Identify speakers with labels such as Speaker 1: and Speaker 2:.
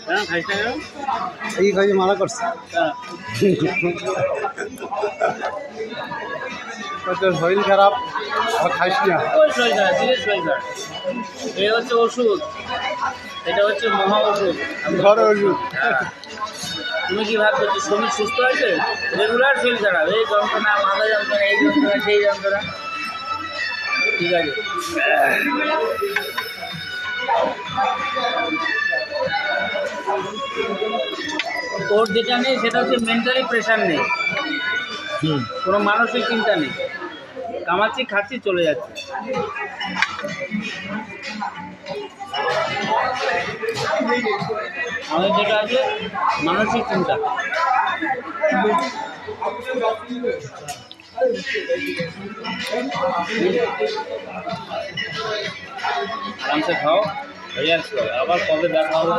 Speaker 1: হ্যাঁ খাইস না কেন?
Speaker 2: এই কাজে মানা করছে তোর শরীর খারাপ আর খাইস না।
Speaker 1: ওই শরীর খারাপ, ধীরে শরীর খারাপ। এই হচ্ছে ওষুধ, এটা হচ্ছে মহা ওষুধ।
Speaker 2: ঘরে ওষুধ।
Speaker 1: হ্যাঁ। তুমি কি ভাবছো যে শরীর সুস্থ আছে? রেগুলার শরীর খারাপ, এই যন্ত্রণা, মাথা যন্ত্রণা, এই যন্ত্রণা, সেই যন্ত্রণা। ঠিক আছে, ওর যেটা নেই সেটা হচ্ছে মেন্টালি প্রেশার নেই, কোনো মানসিক চিন্তা নেই, কামাচ্ছি খাচ্ছি চলে যাচ্ছে। আমাদের যেটা আছে মানসিক চিন্তা। আরামসে খাও, রিল্যাক্স করো, আবার কবে দেখা হবে।